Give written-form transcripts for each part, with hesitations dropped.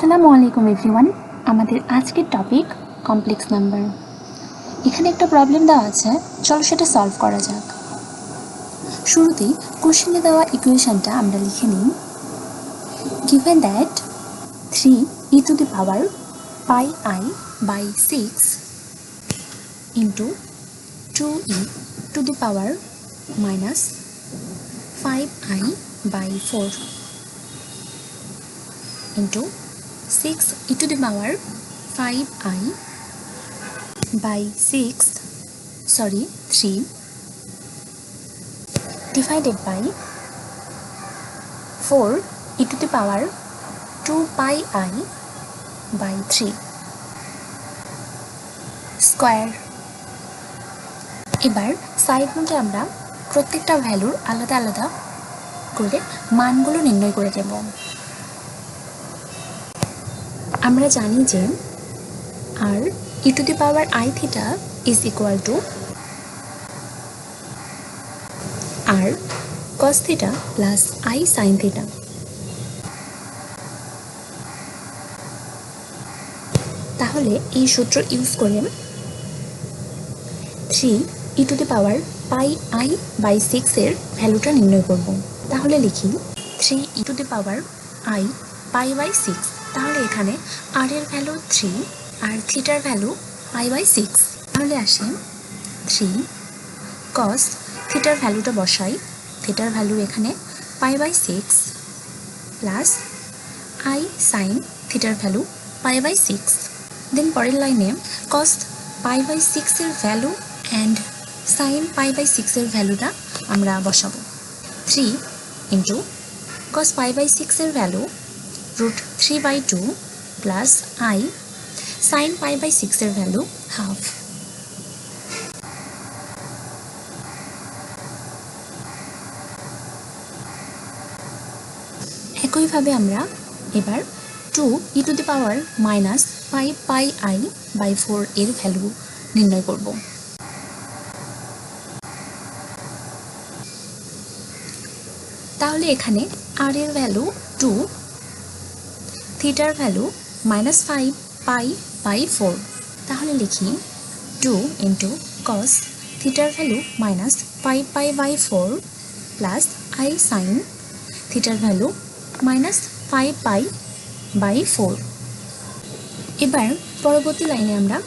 আসসালামু আলাইকুম এভরিওয়ান। আমাদের আজকের টপিক কমপ্লেক্স নাম্বার। এখানে একটা প্রবলেম দেওয়া আছে, চলো সেটা সলভ করা যাক। শুরুতেই কোশ্চেনে দেওয়া ইকুয়েশনটা আমরা লিখে নিই। Given that 3e to the power pi I by 6 into 2e to the power minus 5i by 4 into 6e to the power 5i by 3 divided by 4e to the power 2 pi I by 3 square. এবার side নোটে আমরা প্রত্যেকটা ভ্যালুর আলাদা আলাদা করে মানগুলো নির্ণয় করে দেব। আমরা জানি যে আর e to the power I theta is equal to r cos theta plus I sin theta। তাহলে এই সূত্র ইউজ করে 3e to the power pi I by 6 এর ভ্যালুটা নির্ণয় করব। তাহলে লিখি 3e to the power I pi by 6। তাহলে এখানে r এর ভ্যালু 3 আর থিটার ভ্যালু pi by 6। তাহলে আসে 3 cos থিটার ভ্যালুটা বসাই, থিটার ভ্যালু এখানে pi by 6 plus I sin থিটার ভ্যালু pi by 6। দেন পরের লাইনে cos pi by 6 এর value and sin pi by 6 এর ভ্যালুটা আমরা বসাবো। 3 ইন্টু cos pi by 6 এর value √3/2 plus I sin pi by 6 এর ভ্যালু হাফ। একইভাবে আমরা এবার 2e to the power minus 5 pi I by 4 এর ভ্যালু নির্ণয় করব। তাহলে এখানে r এর ভ্যালু 2, থিটার ভ্যালু -5 pi by 4। তাহলে লিখি 2 ইন্টু cos থিটার value -5 pi by 4 plus I sin থিটার ভ্যালু -5 pi by 4। এবার পরবর্তী লাইনে আমরা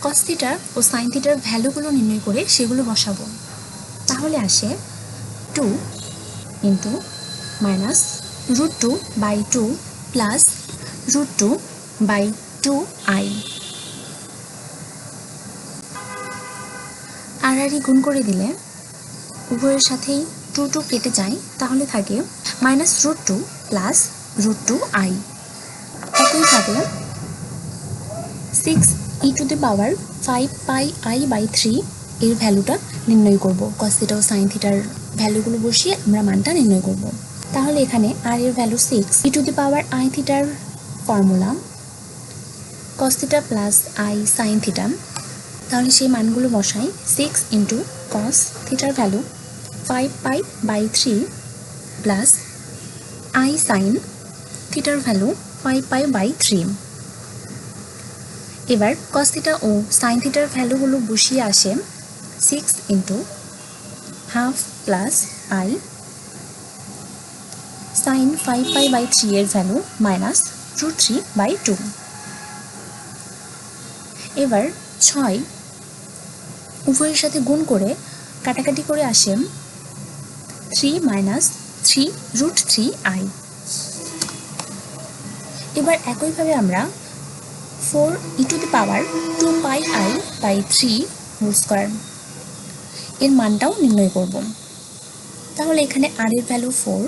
cos থিটা ও sin থিটার ভ্যালুগুলো নির্ণয় করে সেগুলো বসাবো। তাহলে আসে 2 ইন্টু -√2/2 প্লাস √2/2i। আর গুণ করে দিলে উভয়ের সাথেই 2 কেটে যায়, তাহলে থাকে -√2 প্লাস √2i। একইভাবে 6e to the power 5 pi I by 3 এর ভ্যালুটা নির্ণয় করব। cos থিটা ও sin থিটার ভ্যালুগুলো বসিয়ে আমরা মানটা নির্ণয় করব। তাহলে এখানে r এর value 6, e to the power I থিটার formula cos theta plus I sin theta. তাহলে সেই মানগুলো বসাই, 6 ইন্টু cos থিটার value 5 pi by 3 plus I sin থিটার ভ্যালু 5 pi by 3। এবার cos থিটা ও sin থিটার ভ্যালুগুলো বসিয়ে আসে 6 into half plus I sin 5 pi by 3 এর ভ্যালু -√3/2। এবার 6 উভয়ের সাথে গুণ করে কাটাকাটি করে আসে 3 -3√3i। এবার একইভাবে আমরা 4e to the power 2 pi I by 3 whole square এর মানটাও নির্ণয় করব। তাহলে এখানে r এর ভ্যালু 4,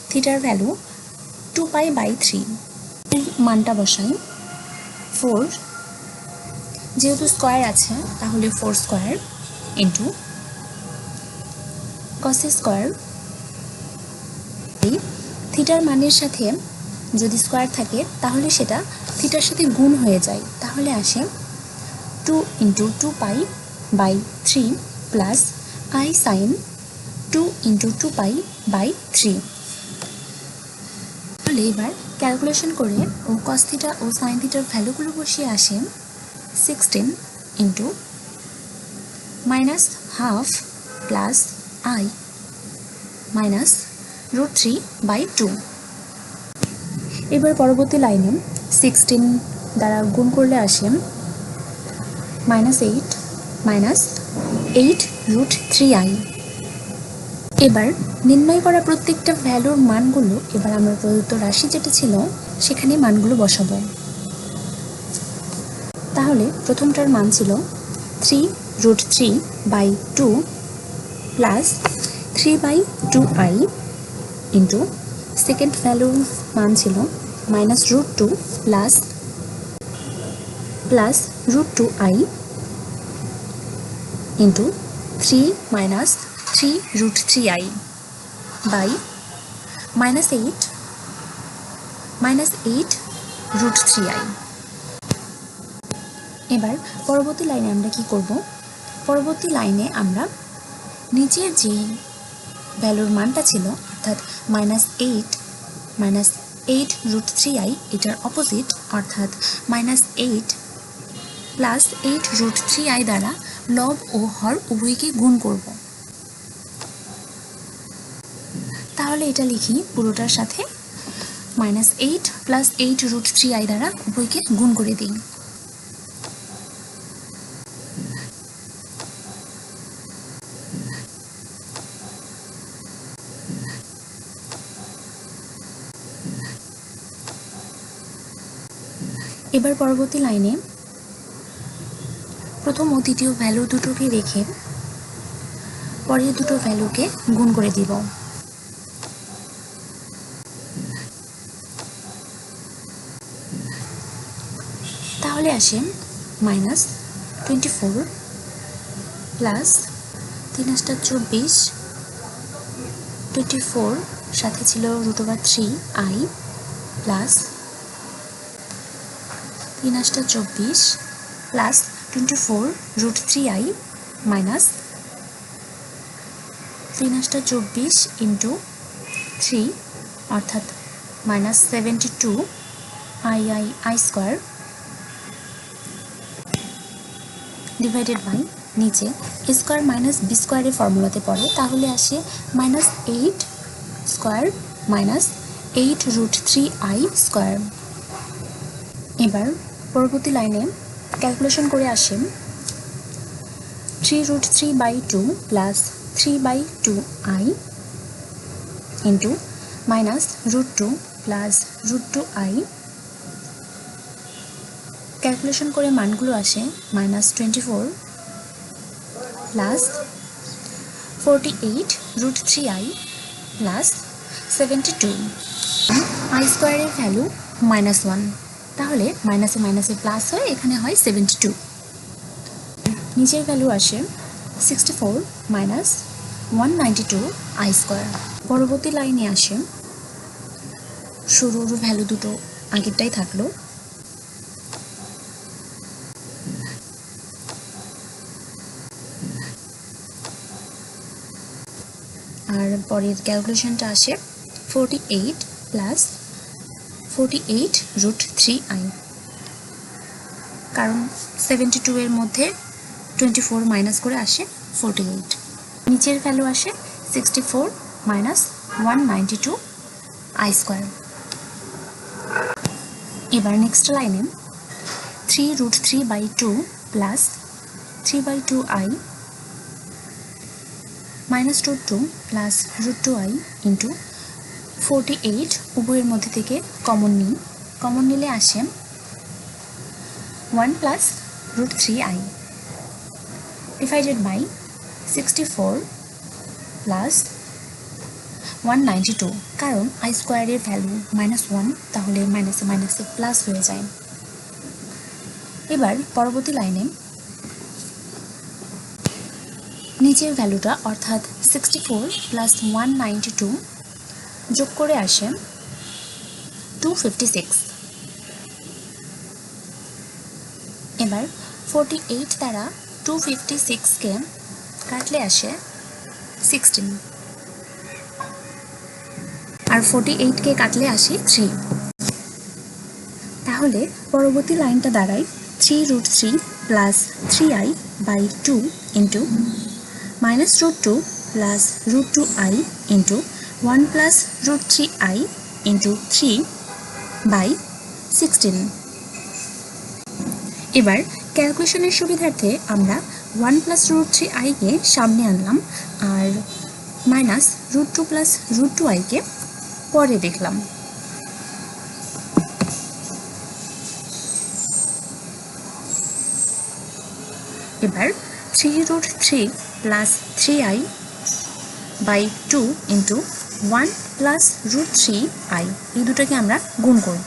থিটার ভ্যালু 2 pi by 3 এর মানটা বসাই। 4 যেহেতু স্কয়ার আছে তাহলে 4 স্কয়ার ইন্টু cos স্কয়ার। থিটার মানের সাথে যদি স্কয়ার থাকে তাহলে সেটা থিটার সাথে গুণ হয়ে যায়, তাহলে আসে 2 into 2 pi by 3 plus I sin 2 into 2 pi by 3। তাহলে এবার ক্যালকুলেশন করে ও কস থিটা ও সাইন থিটার ভ্যালুগুলো বসিয়ে আসে 16 ইন্টু -½ প্লাস I মাইনাস √3/2। এবার পরবর্তী লাইনে 16 দ্বারা গুণ করলে আসে -8 মাইনাস 8√3i। এবার নির্ণয় করা প্রত্যেকটা ভ্যালুর মানগুলো এবার আমরা প্রদত্ত রাশি যেটা ছিল সেখানে মানগুলো বসাবো। তাহলে প্রথমটার মান ছিল 3√3/2 প্লাস 3/2i ইন্টু সেকেন্ড ভ্যালুর মান ছিল -√2 plus √2i into 3 minus 3√3i by -8√3i। এবার পরবর্তী লাইনে আমরা কি করব? পরবর্তী লাইনে আমরা নিচের যেই ভ্যালুর মানটা ছিল অর্থাৎ -8√3i এটার অপোজিট অর্থাৎ -8 প্লাস 8√3i দ্বারা লব ও হর উভয়কে গুণ করব। তাহলে এটা লিখি পুরোটার সাথে -8 প্লাস 8√3i দ্বারা উভয়কে গুণ করে দিই। এবার পরবর্তী লাইনে প্রথম ও দ্বিতীয় ভ্যালু দুটোকে রেখে পরের দুটো ভ্যালুকে গুণ করে দিব। তাহলে আসে -24 প্লাস 3 * 24, 24 সাথে ছিল √3i plus 3 * 24 plus 24√3i minus 3 * 24 into 3 অর্থাৎ -72i স্কোয়ার ডিভাইডেড বাই নিচে a স্কোয়ার মাইনাস b স্কোয়ারের ফর্মুলাতে পড়ে, তাহলে আসে -8 স্কোয়ার মাইনাস 8√3i স্কোয়ার। এবার পরবর্তী লাইনে ক্যালকুলেশন করে আসে 3√3/2 plus 3/2i into -√2 plus √2i। Calculation করে মানগুলো আসে -24 প্লাস 48√3i প্লাস 72। i স্কোয়ারের ভ্যালু -1, তাহলে মাইনাসে মাইনাসে প্লাস হয়, এখানে হয় 72। নিচের ভ্যালু আসে 64 মাইনাস 192i স্কোয়ার। পরবর্তী লাইনে আসে শুরুর ভ্যালু দুটো আগেরটাই থাকলো, আর পরের ক্যালকুলেশনটা আসে 48 প্লাস 48√3i, কারণ 72 এর মধ্যে 24 মাইনাস করে আসে 48। নিচের ভ্যালু আসে 64 মাইনাস 192i স্কোয়ার। এবার নেক্সট লাইনে 3√3/2 plus 3/2i minus √2 plus √2i into 48 উভয়ের মধ্যে থেকে কমন নিই, কমন নিলে আসে 1 plus √3i divided by 64 plus 192, কারণ i স্কোয়ারের ভ্যালু -1, তাহলে মাইনাসে মাইনাসে প্লাস হয়ে যায়। এবার পরবর্তী লাইনে নিচের ভ্যালুটা অর্থাৎ 64 প্লাস 192 যোগ করে আসে 256। এবার 48 দ্বারা 256কে কাটলে আসে 16, আর 48কে কাটলে আসে 3। তাহলে পরবর্তী লাইনটা দাঁড়ায় 3√3 plus 3i by 2 into minus √2 plus √2i into 1 plus √3i into 3 by 16। এবার ক্যালকুলেশনের সুবিধার্থে আমরা 1 প্লাস √3i কে সামনে আনলাম আর মাইনাস √2 প্লাস √2i কে পরে দেখলাম। এবার 3√3 plus 3i by 2 into 1 plus √3i এই দুটোকে আমরা গুণ করব।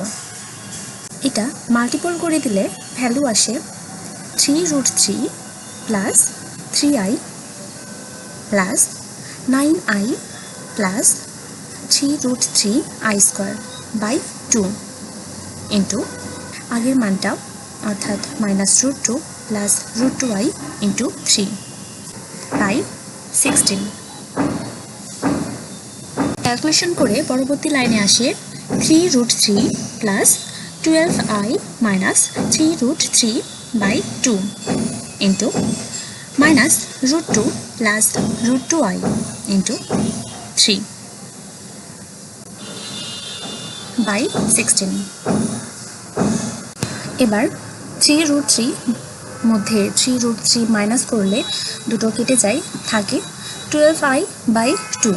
এটা মাল্টিপল করে দিলে ভ্যালু আসে 3√3 plus 3i plus 9i plus 3√3i square by 2 into আগের মানটা অর্থাৎ minus √2 plus √2i into 3 by 16। Calculation করে পরবর্তী লাইনে আসে 3√3 plus 12i minus 3√3 by 2 into minus √2 plus √2i into 3 by 16। এবার 3√3 মধ্যে 3√3 মাইনাস করলে দুটো কেটে যায়, থাকে 12i বাই 2।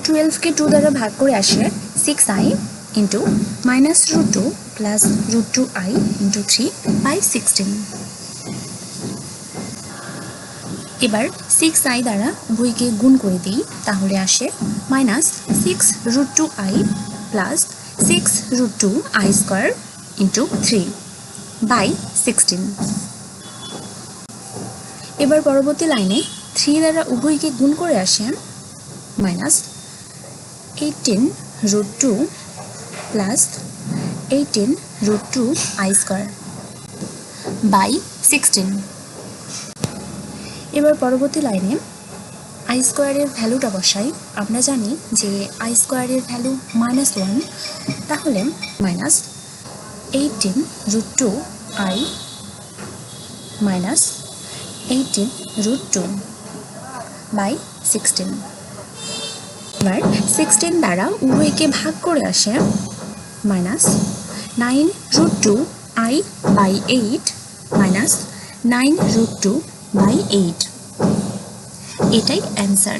12কে 2 দ্বারা ভাগ করে আসে 6i into minus √2 plus √2i into 3 by 16। এবার 6i দ্বারা উভয়কে গুণ করে দিই, তাহলে আসে minus 6√2i plus 6√2i square into 3 by 16। এবার পরবর্তী লাইনে 3 দ্বারা উভয়কে গুণ করে আসে minus 18√2 plus 18√2i square by 16। এবার পরবর্তী লাইনে আই স্কোয়ারের ভ্যালুটা বসাই। আমরা জানি যে আই স্কোয়ারের ভ্যালু -1, তাহলে মাইনাস 18√2i মাইনাস 18√2 বাই 16। এবার 16 দ্বারা উভয়কে ভাগ করে আসে minus 9√2i by 8 minus 9√2 by 8। এটাই অ্যান্সার।